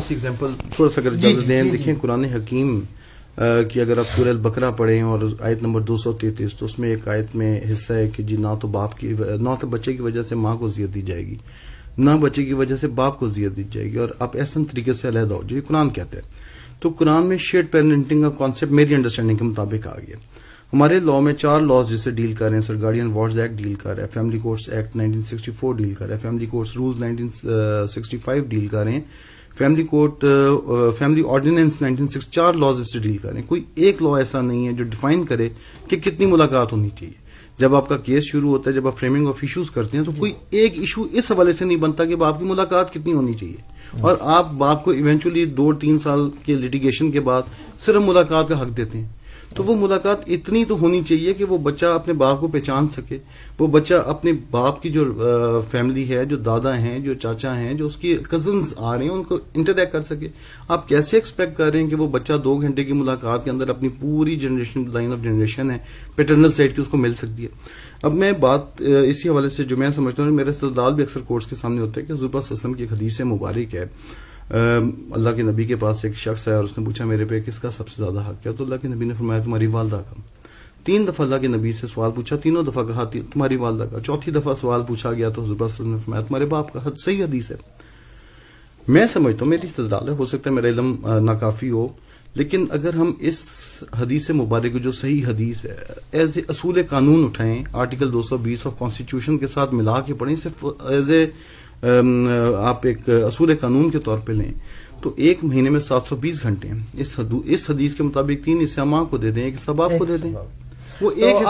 سی example تھوڑا سا اگر اجازت دیں. دیکھیں قرآن حکیم کہ اگر آپ سورہ البقرہ پڑھیں اور آیت نمبر 233 تو اس میں ایک آیت میں حصہ ہے کہ جی نہ تو بچے کی وجہ سے ماں کو اذیت دی جائے گی, نہ بچے کی وجہ سے باپ کو اذیت دی جائے گی, اور آپ احسن طریقے سے علیحدہ ہو جو یہ قرآن کہتا ہے. تو قرآن میں شیئرڈ پیرنٹنگ کا کانسیپٹ میری انڈرسٹینڈنگ کے مطابق آ گیا. ہمارے لاء میں 4 لاز جسے ڈیل کر رہے ہیں. سر گارڈین وارڈز ایکٹ ڈیل کر رہا ہے, فیملی کورٹس ایکٹ 1964 ڈیل کر رہا ہے, فیملی کورٹس رولز 1965 ڈیل کر رہے ہیں, فیملی آرڈیننس 1960. 4 لاز اس سے ڈیل کر رہے ہیں. کوئی ایک لا ایسا نہیں ہے جو ڈیفائن کرے کہ کتنی ملاقات ہونی چاہیے. جب آپ کا کیس شروع ہوتا ہے, جب آپ فریمنگ آف ایشوز کرتے ہیں, تو کوئی ایک ایشو اس حوالے سے نہیں بنتا کہ باپ کی ملاقات کتنی ہونی چاہیے, اور آپ باپ کو ایونچولی 2-3 سال کے لیٹیگیشن کے بعد صرف ملاقات کا حق دیتے ہیں. تو وہ ملاقات اتنی تو ہونی چاہیے کہ وہ بچہ اپنے باپ کو پہچان سکے, وہ بچہ اپنے باپ کی جو فیملی ہے, جو دادا ہیں, جو چاچا ہیں, جو اس کی کزنز آ رہے ہیں, ان کو انٹریکٹ کر سکے. آپ کیسے ایکسپیکٹ کر رہے ہیں کہ وہ بچہ 2 گھنٹے کی ملاقات کے اندر اپنی پوری جنریشن, لائن آف جنریشن ہے پیٹرنل سائڈ کی, اس کو مل سکتی ہے. اب میں بات اسی حوالے سے جو میں سمجھتا ہوں, میرے استدلال بھی اکثر کورٹس کے سامنے ہوتا ہے کہ حضور پاک صلی اللہ علیہ وسلم کی ایک حدیث مبارک ہے. اللہ کے نبی کے پاس ایک شخص ہے اور اس نے پوچھا میرے پہ کس کا سب سے زیادہ حق ہے, تو اللہ کے نبی نے فرمایا تمہاری والدہ کا. 3 دفعہ اللہ کے نبی سے سوال پوچھا, تینوں دفعہ کہا تمہاری والدہ کا. 4تھی دفعہ سوال پوچھا گیا تو حضور صلی اللہ علیہ وسلم نے فرمایا تمہارے باپ کا. صحیح حدیث ہے. میں سمجھتا ہوں, میری استدلال ہے, ہو سکتا ہے میرا علم ناکافی ہو, لیکن اگر ہم اس حدیث مبارک جو صحیح حدیث ہے ایز اے اصول قانون اٹھائیں, آرٹیکل 220 آف کانسٹیٹیوشن کے ساتھ ملا کے پڑھیں, صرف ایز اے آپ ایک اصول قانون کے طور پہ لیں, تو 1 مہینے میں 720 گھنٹے ہیں. اس حدیث کے مطابق 3 حصہ ماں کو دے دیں, 1 حصہ باپ کو دے دیں. وہ ایک